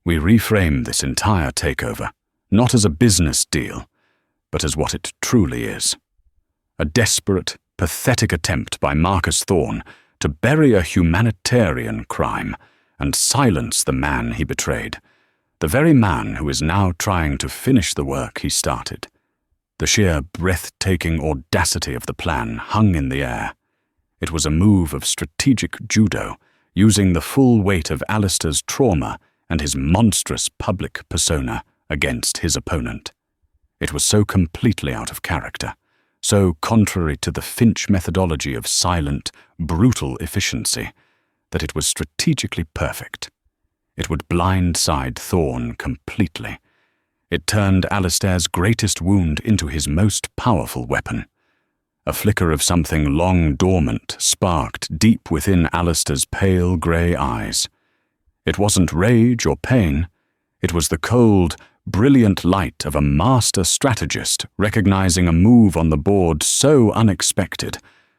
We reframe this entire takeover, not as a business deal, but as what it truly is. A desperate, pathetic attempt by Marcus Thorne to bury a humanitarian crime and silence the man he betrayed, the very man who is now trying to finish the work he started. The sheer breathtaking audacity of the plan hung in the air. It was a move of strategic judo, using the full weight of Alistair's trauma and his monstrous public persona against his opponent. It was so completely out of character, so contrary to the Finch methodology of silent, brutal efficiency, that it was strategically perfect. It would blindside Thorne completely. It turned Alistair's greatest wound into his most powerful weapon. A flicker of something long dormant sparked deep within Alistair's pale grey eyes. It wasn't rage or pain. It was the cold, brilliant light of a master strategist recognizing a move on the board so unexpected,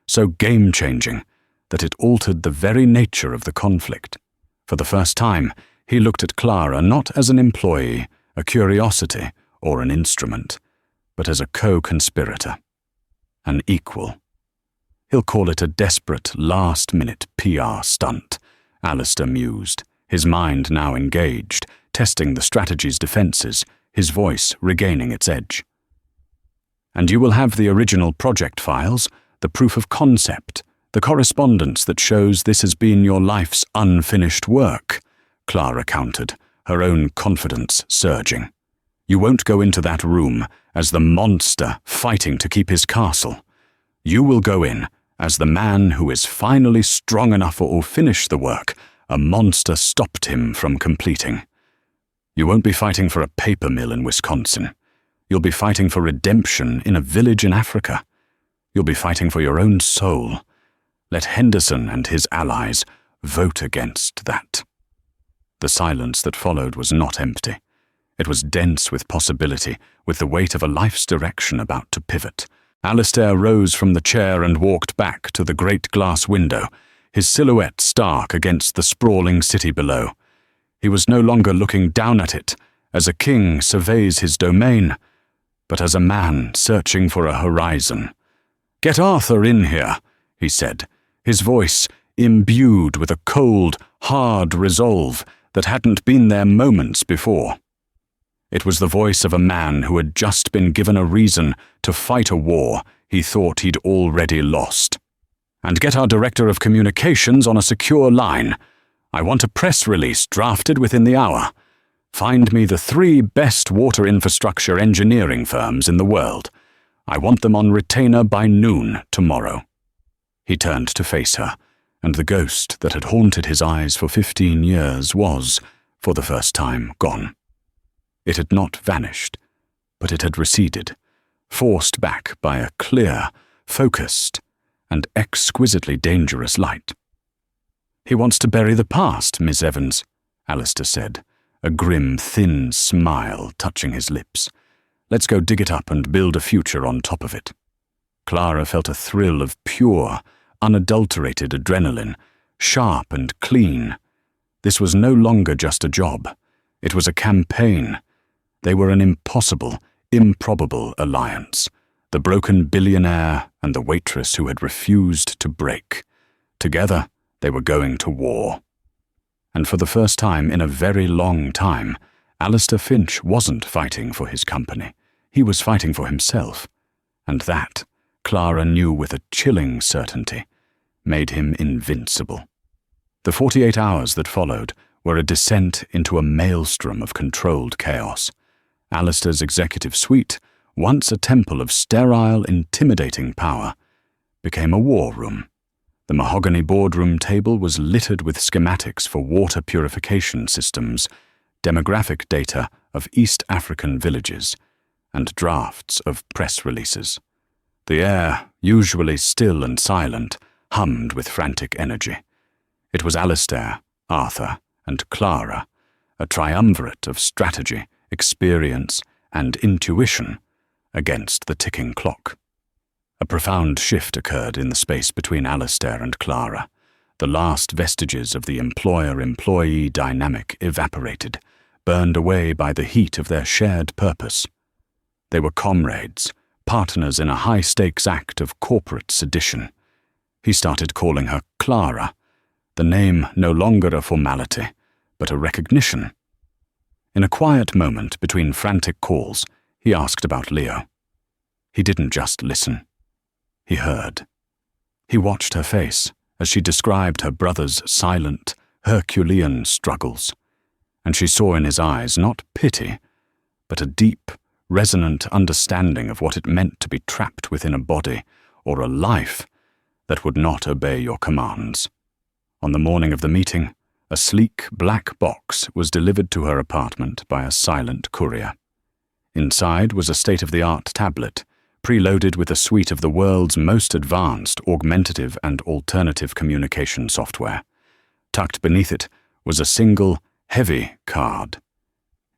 so game-changing, that it altered the very nature of the conflict. For the first time, he looked at Clara not as an employee, a curiosity, or an instrument, but as a co-conspirator, an equal. He'll call it a desperate, last-minute PR stunt, Alistair mused, his mind now engaged, testing the strategy's defenses, his voice regaining its edge. "And you will have the original project files, the proof of concept, the correspondence that shows this has been your life's unfinished work," Clara countered, her own confidence surging. "You won't go into that room as the monster fighting to keep his castle. You will go in as the man who is finally strong enough to finish the work a monster stopped him from completing. You won't be fighting for a paper mill in Wisconsin. You'll be fighting for redemption in a village in Africa. You'll be fighting for your own soul. Let Henderson and his allies vote against that." The silence that followed was not empty. It was dense with possibility, with the weight of a life's direction about to pivot. Alistair rose from the chair and walked back to the great glass window, his silhouette stark against the sprawling city below. He was no longer looking down at it, as a king surveys his domain, but as a man searching for a horizon. "Get Arthur in here," he said, his voice imbued with a cold, hard resolve that hadn't been there moments before. It was the voice of a man who had just been given a reason to fight a war he thought he'd already lost. "And get our Director of Communications on a secure line. I want a press release drafted within the hour. Find me the 3 best water infrastructure engineering firms in the world. I want them on retainer by noon tomorrow." He turned to face her, and the ghost that had haunted his eyes for 15 years was, for the first time, gone. It had not vanished, but it had receded, forced back by a clear, focused, and exquisitely dangerous light. "He wants to bury the past, Miss Evans," Alistair said, a grim, thin smile touching his lips. "Let's go dig it up and build a future on top of it." Clara felt a thrill of pure, unadulterated adrenaline, sharp and clean. This was no longer just a job. It was a campaign. They were an impossible, improbable alliance. The broken billionaire and the waitress who had refused to break. Together, they were going to war. And for the first time in a very long time, Alistair Finch wasn't fighting for his company. He was fighting for himself. And that, Clara knew with a chilling certainty, made him invincible. The 48 hours that followed were a descent into a maelstrom of controlled chaos. Alistair's executive suite, once a temple of sterile, intimidating power, became a war room. The mahogany boardroom table was littered with schematics for water purification systems, demographic data of East African villages, and drafts of press releases. The air, usually still and silent, hummed with frantic energy. It was Alistair, Arthur, and Clara, a triumvirate of strategy, experience, and intuition against the ticking clock. A profound shift occurred in the space between Alistair and Clara. The last vestiges of the employer-employee dynamic evaporated, burned away by the heat of their shared purpose. They were comrades, partners in a high-stakes act of corporate sedition. He started calling her Clara, the name no longer a formality, but a recognition. In a quiet moment between frantic calls, he asked about Leo. He didn't just listen. He heard. He watched her face as she described her brother's silent, Herculean struggles, and she saw in his eyes not pity, but a deep, resonant understanding of what it meant to be trapped within a body or a life that would not obey your commands. On the morning of the meeting, a sleek black box was delivered to her apartment by a silent courier. Inside was a state-of-the-art tablet, preloaded with a suite of the world's most advanced augmentative and alternative communication software. Tucked beneath it was a single, heavy card.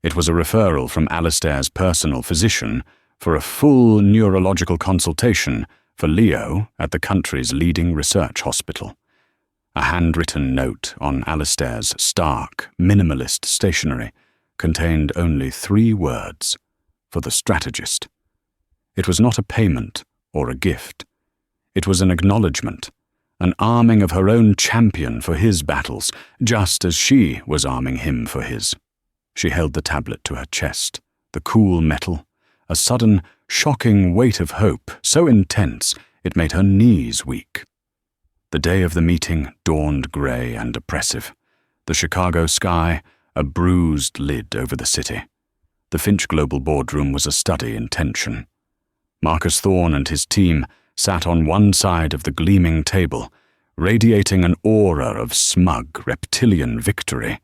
It was a referral from Alistair's personal physician for a full neurological consultation for Leo at the country's leading research hospital. A handwritten note on Alistair's stark, minimalist stationery contained only 3 words: for the strategist. It was not a payment or a gift. It was an acknowledgement, an arming of her own champion for his battles, just as she was arming him for his. She held the tablet to her chest, the cool metal, a sudden, shocking weight of hope so intense it made her knees weak. The day of the meeting dawned grey and oppressive. The Chicago sky, a bruised lid over the city. The Finch Global boardroom was a study in tension. Marcus Thorne and his team sat on one side of the gleaming table, radiating an aura of smug, reptilian victory.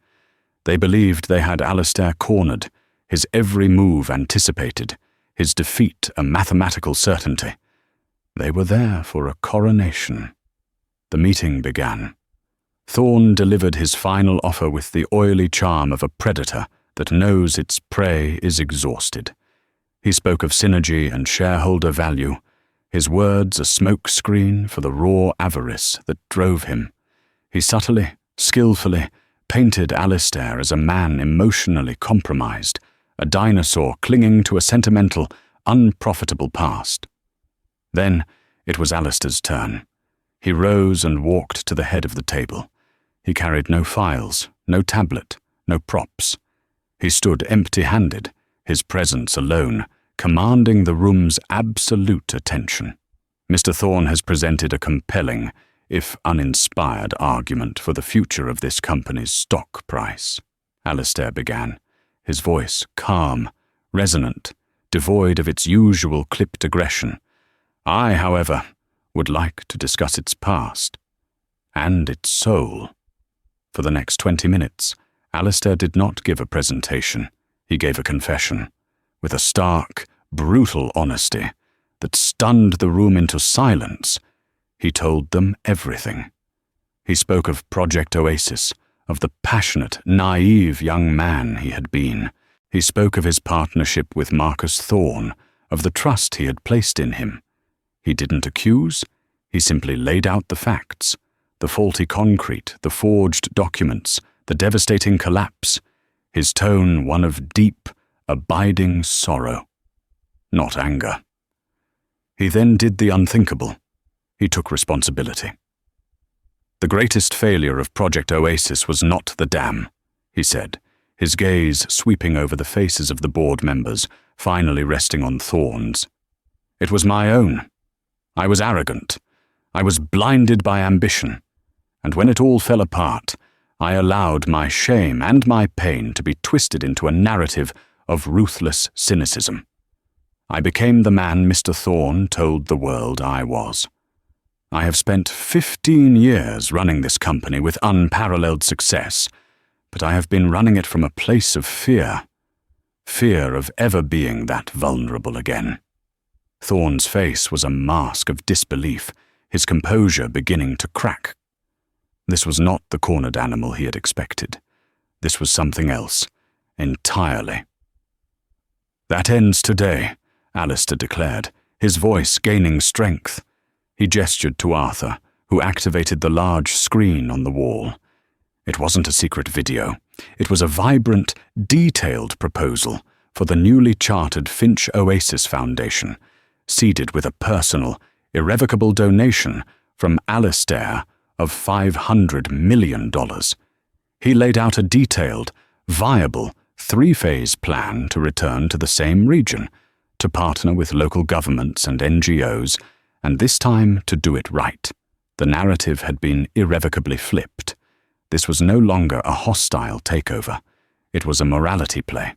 They believed they had Alistair cornered, his every move anticipated, his defeat a mathematical certainty. They were there for a coronation. The meeting began. Thorne delivered his final offer with the oily charm of a predator that knows its prey is exhausted. He spoke of synergy and shareholder value, his words a smokescreen for the raw avarice that drove him. He subtly, skillfully, painted Alistair as a man emotionally compromised, a dinosaur clinging to a sentimental, unprofitable past. Then it was Alistair's turn. He rose and walked to the head of the table. He carried no files, no tablet, no props. He stood empty-handed, his presence alone, commanding the room's absolute attention. Mr. Thorne has presented a compelling, if uninspired, argument for the future of this company's stock price, Alistair began, his voice calm, resonant, devoid of its usual clipped aggression. I, however, would like to discuss its past and its soul. For the next 20 minutes, Alistair did not give a presentation. He gave a confession, with a stark, brutal honesty that stunned the room into silence. He told them everything. He spoke of Project Oasis, of the passionate, naive young man he had been. He spoke of his partnership with Marcus Thorne, of the trust he had placed in him. He didn't accuse, he simply laid out the facts, the faulty concrete, the forged documents, the devastating collapse, his tone one of deep, abiding sorrow, not anger. He then did the unthinkable. He took responsibility. The greatest failure of Project Oasis was not the dam, he said, his gaze sweeping over the faces of the board members, finally resting on Thorne's. It was my own. I was arrogant. I was blinded by ambition. And when it all fell apart, I allowed my shame and my pain to be twisted into a narrative of ruthless cynicism. I became the man Mr. Thorne told the world I was. I have spent 15 years running this company with unparalleled success, but I have been running it from a place of fear of ever being that vulnerable again. Thorne's face was a mask of disbelief, his composure beginning to crack. This was not the cornered animal he had expected. This was something else, entirely. That ends today, Alistair declared, his voice gaining strength. He gestured to Arthur, who activated the large screen on the wall. It wasn't a secret video. It was a vibrant, detailed proposal for the newly chartered Finch Oasis Foundation, seeded with a personal, irrevocable donation from Alistair of $500 million. He laid out a detailed, viable, three-phase plan to return to the same region, to partner with local governments and NGOs, and this time to do it right. The narrative had been irrevocably flipped. This was no longer a hostile takeover. It was a morality play.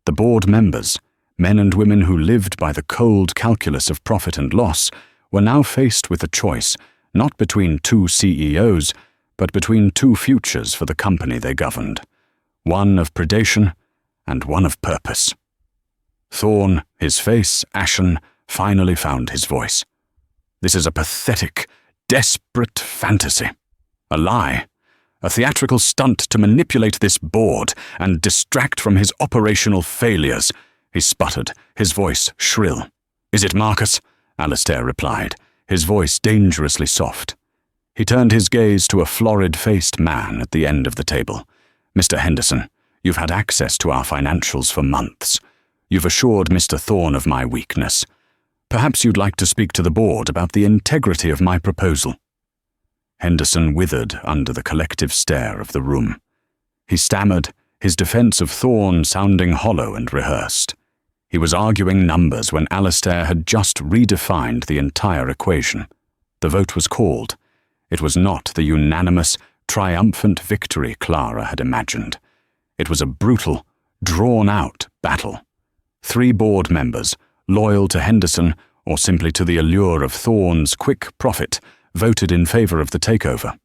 The board members, men and women who lived by the cold calculus of profit and loss, were now faced with a choice, not between two CEOs, but between two futures for the company they governed, one of predation and one of purpose. Thorne, his face ashen, finally found his voice. This is a pathetic, desperate fantasy. A lie. A theatrical stunt to manipulate this board and distract from his operational failures, he sputtered, his voice shrill. Is it Marcus? Alistair replied, his voice dangerously soft. He turned his gaze to a florid-faced man at the end of the table. Mr. Henderson, you've had access to our financials for months. You've assured Mr. Thorne of my weakness. Perhaps you'd like to speak to the board about the integrity of my proposal. Henderson withered under the collective stare of the room. He stammered, his defense of Thorne sounding hollow and rehearsed. He was arguing numbers when Alistair had just redefined the entire equation. The vote was called. It was not the unanimous, triumphant victory Clara had imagined. It was a brutal, drawn-out battle. 3 board members, loyal to Henderson or simply to the allure of Thorne's quick profit, voted in favor of the takeover.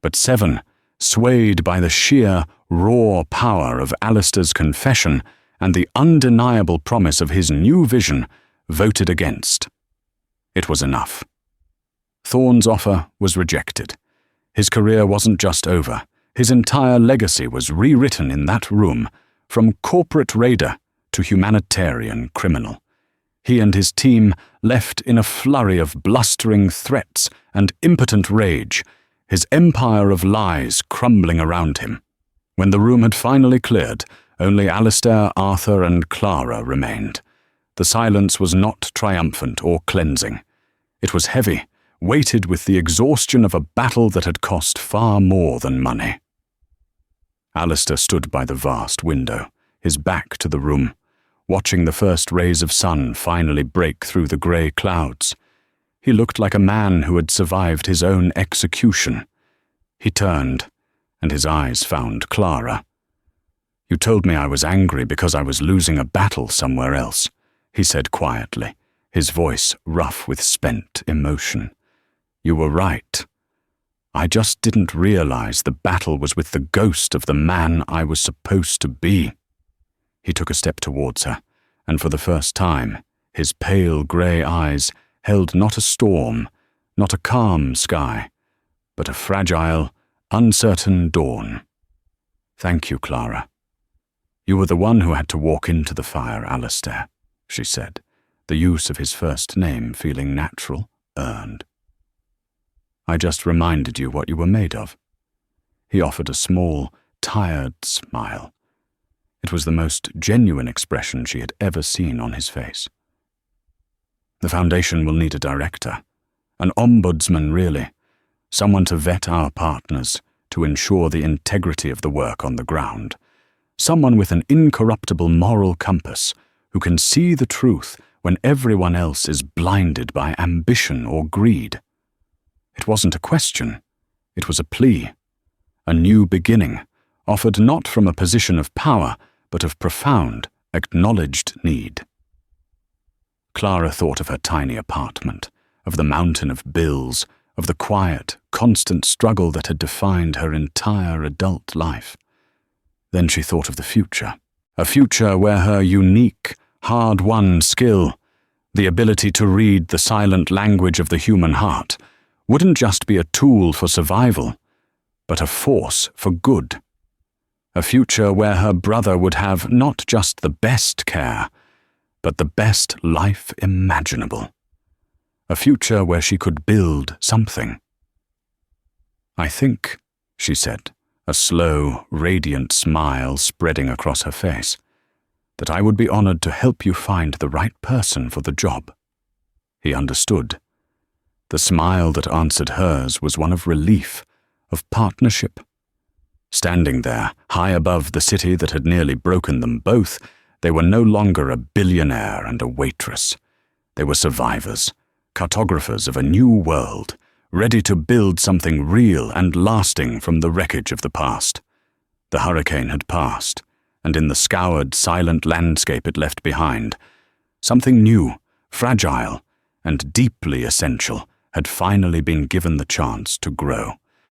But 7, swayed by the sheer, raw power of Alistair's confession and the undeniable promise of his new vision, voted against. It was enough. Thorne's offer was rejected. His career wasn't just over. His entire legacy was rewritten in that room, from corporate raider to humanitarian criminal. He and his team left in a flurry of blustering threats and impotent rage, his empire of lies crumbling around him. When the room had finally cleared, only Alistair, Arthur, and Clara remained. The silence was not triumphant or cleansing. It was heavy, weighted with the exhaustion of a battle that had cost far more than money. Alistair stood by the vast window, his back to the room, watching the first rays of sun finally break through the grey clouds. He looked like a man who had survived his own execution. He turned, and his eyes found Clara. "You told me I was angry because I was losing a battle somewhere else," he said quietly, his voice rough with spent emotion. "You were right. I just didn't realize the battle was with the ghost of the man I was supposed to be." He took a step towards her, and for the first time, his pale grey eyes held not a storm, not a calm sky, but a fragile, uncertain dawn. "Thank you, Clara. You were the one who had to walk into the fire, Alistair," she said, the use of his first name feeling natural, earned. "I just reminded you what you were made of." He offered a small, tired smile. It was the most genuine expression she had ever seen on his face. "The Foundation will need a director, an ombudsman really, someone to vet our partners, to ensure the integrity of the work on the ground, someone with an incorruptible moral compass who can see the truth when everyone else is blinded by ambition or greed." It wasn't a question, it was a plea, a new beginning, offered not from a position of power, but of profound, acknowledged need. Clara thought of her tiny apartment, of the mountain of bills, of the quiet, constant struggle that had defined her entire adult life. Then she thought of the future, a future where her unique, hard-won skill, the ability to read the silent language of the human heart, wouldn't just be a tool for survival, but a force for good. A future where her brother would have not just the best care, but the best life imaginable. A future where she could build something. "I think," she said, a slow, radiant smile spreading across her face, "that I would be honored to help you find the right person for the job." He understood. The smile that answered hers was one of relief, of partnership. Standing there, high above the city that had nearly broken them both, they were no longer a billionaire and a waitress. They were survivors, cartographers of a new world, ready to build something real and lasting from the wreckage of the past. The hurricane had passed, and in the scoured, silent landscape it left behind, something new, fragile, and deeply essential had finally been given the chance to grow.